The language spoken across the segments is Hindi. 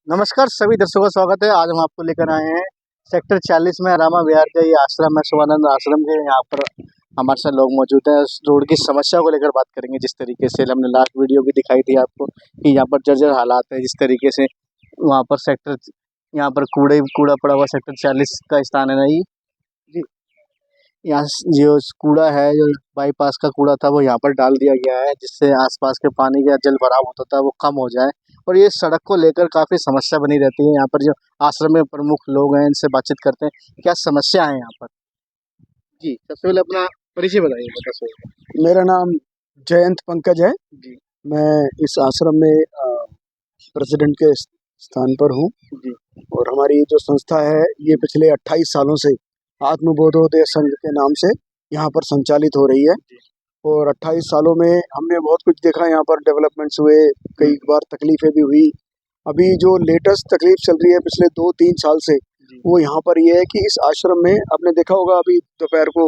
नमस्कार सभी दर्शकों का स्वागत है। आज हम आपको लेकर आए हैं सेक्टर 40 में रामा विहार का ये आश्रम है, शिवानंद आश्रम के। यहाँ पर हमारे साथ लोग मौजूद हैं। उस रोड की समस्या को लेकर बात करेंगे। जिस तरीके से हमने लास्ट वीडियो भी दिखाई थी आपको कि यहाँ पर जर्जर हालात है, जिस तरीके से वहाँ पर यहाँ पर कूड़ा पड़ा हुआ सेक्टर 40 का स्थान है नहीं जी। यहाँ जो कूड़ा है, जो बाईपास का कूड़ा था, वो यहाँ पर डाल दिया गया है, जिससे आसपास के पानी का जल भराव होता था वो कम हो जाए। और ये सड़क को लेकर काफ़ी समस्या बनी रहती है। यहाँ पर जो आश्रम में प्रमुख लोग हैं, इनसे बातचीत करते हैं क्या समस्या है यहाँ पर। जी, सबसे पहले अपना परिचय बताइए। मेरा नाम जयंत पंकज है। जी मैं इस आश्रम में प्रेसिडेंट के स्थान पर हूँ। जी और हमारी जो संस्था है ये पिछले 28 सालों से आत्मबोधोदय संघ के नाम से यहाँ पर संचालित हो रही है। और 28 सालों में हमने बहुत कुछ देखा। यहाँ पर डेवलपमेंट्स हुए, कई बार तकलीफें भी हुई। अभी जो लेटेस्ट तकलीफ चल रही है पिछले 2-3 साल से, वो यहाँ पर ये है कि इस आश्रम में आपने देखा होगा, अभी दोपहर को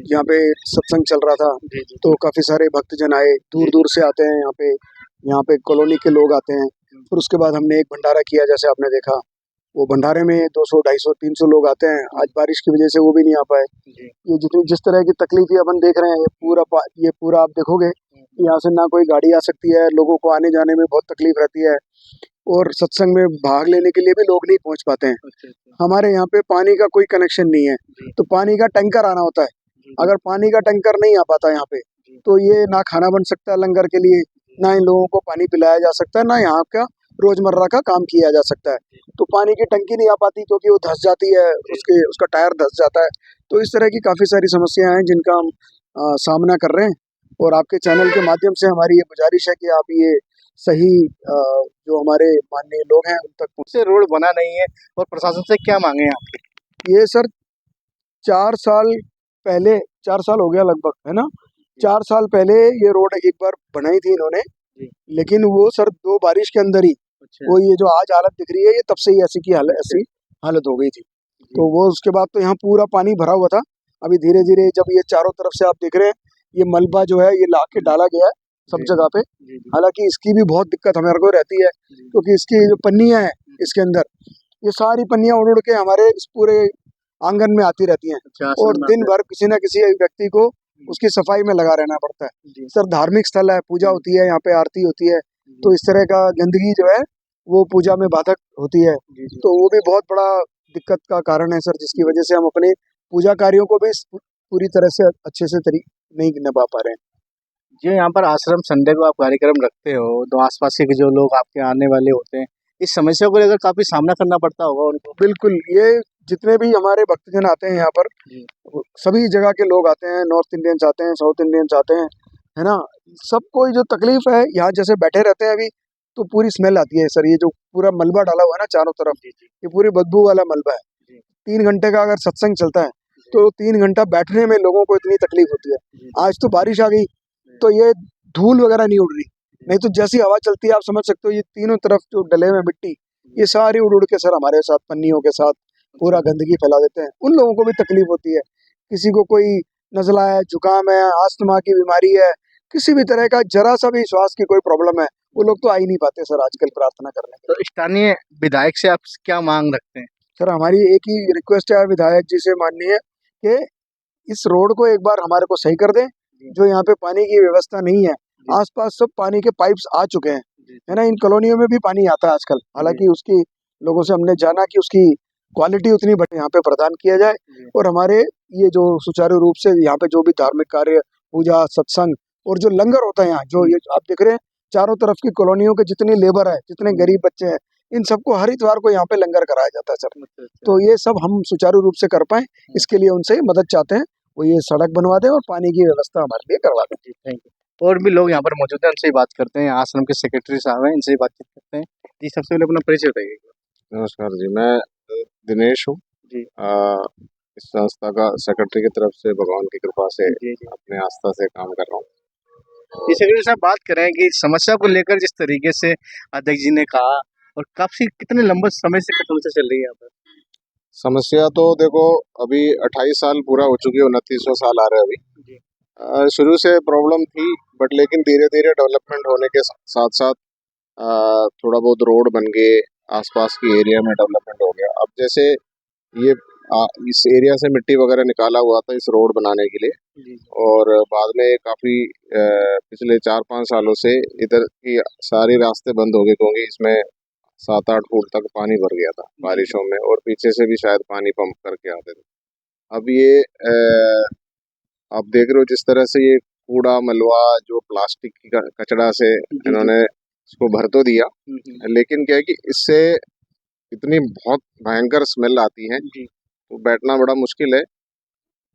यहाँ पे सत्संग चल रहा था, तो काफ़ी सारे भक्तजन आए, दूर दूर से आते हैं यहाँ पे कॉलोनी के लोग आते हैं। फिर उसके बाद हमने एक भंडारा किया, जैसे आपने देखा। वो भंडारे में 200, 250, 300 लोग आते हैं। आज बारिश की वजह से वो भी नहीं आ पाए। ये जिस तरह की तकलीफ ये अपन देख रहे हैं, ये पूरा आप देखोगे, यहाँ से ना कोई गाड़ी आ सकती है, लोगों को आने जाने में बहुत तकलीफ रहती है। और सत्संग में भाग लेने के लिए भी लोग नहीं पहुंच पाते हैं। हमारे यहाँ पे पानी का कोई कनेक्शन नहीं है, तो पानी का टैंकर आना होता है। अगर पानी का टैंकर नहीं आ पाता यहाँ पे, तो ये ना खाना बन सकता है लंगर के लिए, ना इन लोगों को पानी पिलाया जा सकता है, ना यहाँ का रोजमर्रा का काम किया जा सकता है। तो पानी की टंकी नहीं आ पाती क्योंकि वो धंस जाती है, उसका टायर धंस जाता है। तो इस तरह की काफ़ी सारी समस्याएं हैं जिनका हम सामना कर रहे हैं। और आपके चैनल के माध्यम से हमारी ये गुजारिश है कि आप ये सही जो हमारे माननीय लोग हैं उन तक से रोड बना नहीं है और प्रशासन से क्या मांगे हैं आपकी। ये सर 4 साल पहले, 4 साल हो गया लगभग, है ना। 4 साल पहले ये रोड एक बार बनाई थी इन्होंने, लेकिन वो सर 2 बारिश के अंदर ही वो ये जो आज हालत दिख रही है, ये तब से ही ऐसी हालत हो गई थी। तो वो उसके बाद तो यहाँ पूरा पानी भरा हुआ था। अभी धीरे धीरे जब ये चारों तरफ से आप देख रहे हैं, ये मलबा जो है ये ला के डाला गया है सब जगह पे। हालांकि इसकी भी बहुत दिक्कत हमारे को रहती है, क्योंकि इसकी जो पन्नियां हैं इसके अंदर, ये सारी पन्नियां उड़ उड़ के हमारे इस पूरे आंगन में आती रहती हैं। और दिन भर किसी न किसी व्यक्ति को उसकी सफाई में लगा रहना पड़ता है। सर धार्मिक स्थल है, पूजा होती है, यहाँ पे आरती होती है, तो इस तरह का गंदगी जो है वो पूजा में बाधक होती है। तो वो भी बहुत बड़ा दिक्कत का कारण है सर, जिसकी वजह से हम अपने पूजा कार्यों को भी पूरी तरह से अच्छे से नहीं निभा पा रहे हैं। जो यहाँ पर आश्रम संडे को आप कार्यक्रम रखते हो, तो आसपास के जो लोग आपके आने वाले होते हैं, इस समस्या को लेकर काफी सामना करना पड़ता होगा उनको। बिल्कुल, ये जितने भी हमारे भक्तजन आते हैं यहाँ पर, सभी जगह के लोग आते हैं। नॉर्थ इंडियंस आते हैं, साउथ इंडियंस आते हैं, है ना। सबको जो तकलीफ है, यहाँ जैसे बैठे रहते हैं अभी, तो पूरी स्मेल आती है सर। ये जो पूरा मलबा डाला हुआ है ना चारों तरफ, ये पूरी बदबू वाला मलबा है। 3 घंटे का अगर सत्संग चलता है, तो 3 घंटा बैठने में लोगों को इतनी तकलीफ होती है। आज तो बारिश आ गई, तो ये धूल वगैरह नहीं उड़ रही, नहीं तो जैसी हवा चलती है आप समझ सकते हो, ये तीनों तरफ जो डले हुए मिट्टी, ये सारी उड़ उड़ के सर हमारे साथ पन्नियों के साथ पूरा गंदगी फैला देते हैं। उन लोगों को भी तकलीफ होती है। किसी को कोई नज़ला है, जुकाम है, अस्थमा की बीमारी है, किसी भी तरह का जरा सा भी श्वास की कोई प्रॉब्लम है, वो लोग तो आ ही नहीं पाते सर आजकल प्रार्थना करने के लिए। तो स्थानीय विधायक से आप क्या मांग रखते हैं। सर हमारी एक ही रिक्वेस्ट है विधायक जी से माननीय, कि इस रोड को एक बार हमारे को सही कर दें। जो यहाँ पे पानी की व्यवस्था नहीं है, आसपास सब पानी के पाइप्स आ चुके हैं, है ना। इन कॉलोनियों में भी पानी आता है आजकल, हालांकि उसकी लोगों से हमने जाना कि उसकी क्वालिटी उतनी बढ़िया यहाँ पे प्रदान किया जाए। और हमारे ये जो सुचारू रूप से यहाँ पे जो भी धार्मिक कार्य, पूजा, सत्संग और जो लंगर होता है यहाँ, जो ये आप देख रहे हैं चारों तरफ की कॉलोनियों के जितने लेबर है, जितने गरीब बच्चे हैं, इन सबको हर इतवार को यहाँ पे लंगर कराया जाता है सर। तो ये सब हम सुचारू रूप से कर पाए, इसके लिए उनसे मदद चाहते हैं, वो ये सड़क बनवा दें और पानी की व्यवस्था हमारे लिए करवा दें। Thank you. और भी लोग यहाँ पर मौजूद हैं, उनसे ही बात करते हैं। आश्रम के सेक्रेटरी साहब हैं, इनसे ही बातचीत करते हैं। जी, सबसे पहले अपना परिचय बताइए। नमस्कार जी, मैं दिनेश हूँ जी। इस संस्था का सेक्रेटरी की तरफ से भगवान की कृपा से जी। अपने आस्था से काम कर रहा हूँ। जी सेक्रेटरी साहब, बात करें कि समस्या को लेकर जिस तरीके से अध्यक्ष जी ने कहा, और काफी कितने लंबे समय से समस्या चल रही है यहाँ पर। समस्या तो देखो, अभी 28 साल पूरा हो चुकी है, 29वां साल आ रहा है अभी। शुरू से प्रॉब्लम थी, बट लेकिन धीरे धीरे डेवलपमेंट होने के साथ साथ थोड़ा बहुत रोड बन गए, आसपास की एरिया में डेवलपमेंट हो गया। अब जैसे ये इस एरिया से मिट्टी वगैरह निकाला हुआ था इस रोड बनाने के लिए, जी और बाद में काफ़ी पिछले 4-5 सालों से इधर की सारे रास्ते बंद हो गए, क्योंकि इसमें 7-8 फुट तक पानी भर गया था बारिशों में, और पीछे से भी शायद पानी पंप करके आते थे। अब ये आप देख रहे हो जिस तरह से ये कूड़ा मलबा जो प्लास्टिक की कचड़ा से इन्होंने इसको भर तो दिया, लेकिन क्या है कि इससे इतनी बहुत भयंकर स्मेल आती है, तो बैठना बड़ा मुश्किल है।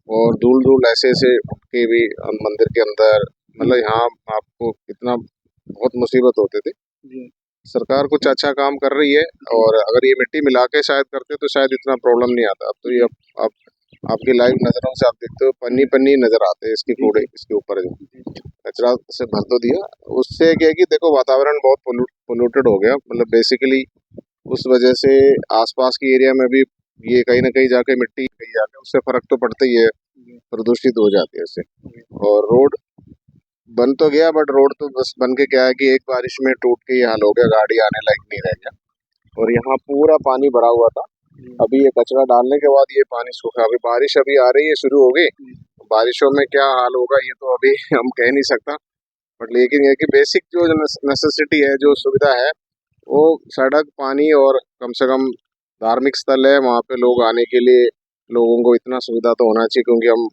और धूल धूल ऐसे ऐसे उठ के भी मंदिर के अंदर, मतलब यहाँ आपको इतना बहुत मुसीबत होते थे। सरकार कुछ अच्छा काम कर रही है, और अगर ये मिट्टी मिला के शायद करते तो शायद इतना प्रॉब्लम नहीं आता। अब तो ये अब आपकी लाइव नज़रों से आप देखते हो पन्नी पन्नी नजर आते हैं इसके कूड़े, इसके ऊपर जो कचरा से भर तो दिया, उससे क्या है कि देखो वातावरण बहुत पोल्यूटेड हो गया, मतलब बेसिकली उस वजह से आसपास की एरिया में भी ये कहीं ना कहीं जाके मिट्टी कहीं जाके उससे फर्क तो पड़ता ही है, प्रदूषित हो जाती है इससे। और रोड बन तो गया, बट रोड तो बस बन के क्या है कि एक बारिश में टूट के ये हाल हो गया, गाड़ी आने लायक नहीं रह गया, और यहाँ पूरा पानी भरा हुआ था। अभी ये कचरा डालने के बाद ये पानी सूखा, अभी बारिश अभी आ रही है, शुरू हो गई। बारिशों में क्या हाल होगा ये तो अभी हम कह नहीं सकता, बट लेकिन ये कि बेसिक जो नेसेसिटी है, जो सुविधा है, वो सड़क, पानी, और कम से कम धार्मिक स्थल है, वहाँ पे लोग आने के लिए लोगों को इतना सुविधा तो होना चाहिए, क्योंकि हम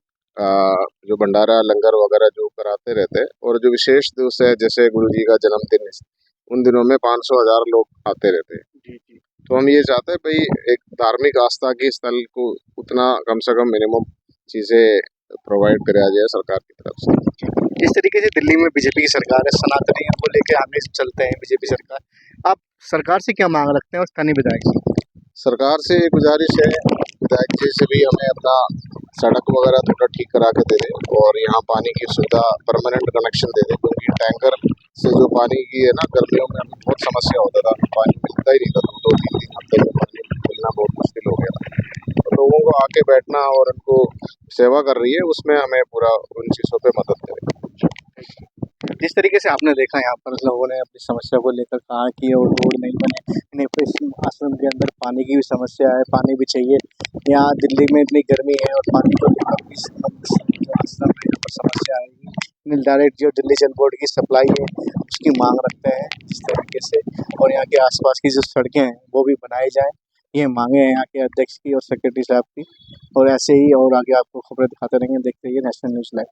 जो भंडारा लंगर वगैरह जो कराते रहते हैं, और जो विशेष दिवस है जैसे गुरु जी का जन्मदिन, उन दिनों में 500,000 लोग आते रहते हैं। तो हम ये चाहते हैं भाई एक धार्मिक आस्था के स्थल को उतना कम से कम मिनिमम चीज़ें प्रोवाइड कराया जाए सरकार की तरफ से। जिस तरीके से दिल्ली में बीजेपी की सरकार है, सनातनी को लेके आगे चलते हैं बीजेपी सरकार, आप सरकार से क्या मांग रखते हैं और स्थानीय विधायक से? सरकार से गुजारिश है, विधायक जी से भी हमें अपना सड़क वगैरह थोड़ा ठीक करा के दे दें, और यहाँ पानी की सुविधा परमानेंट कनेक्शन दे दें, क्योंकि टैंकर से जो पानी की है ना, गर्मियों में हमें बहुत समस्या होता था, पानी मिलता ही नहीं था, 2-3 हफ्ते में पानी मिलना बहुत मुश्किल हो गया था। तो लोगों को आके बैठना और उनको सेवा कर रही है, उसमें हमें पूरा उन चीज़ों पे मदद करें। जिस तरीके से आपने देखा यहाँ पर लोगों ने अपनी समस्या को लेकर कहा कि और रोड नहीं बने, इन्हें इस आश्रम के अंदर पानी की भी समस्या है, पानी भी चाहिए। यहाँ दिल्ली में इतनी गर्मी है और पानी को लेकर भी जो आश्रम है यहाँ पर समस्या आएगी। डायरेक्ट जो दिल्ली जल बोर्ड की सप्लाई है उसकी मांग रखते हैं जिस तरीके से, और यहाँ के आसपास की जो सड़कें हैं वो भी बनाई जाएँ, ये मांगे हैं यहाँ के अध्यक्ष की और सेक्रेटरी साहब की। और ऐसे ही और आगे आपको खबरें दिखाते रहेंगे, देखते रहिए नेशनल न्यूज़ लाइव।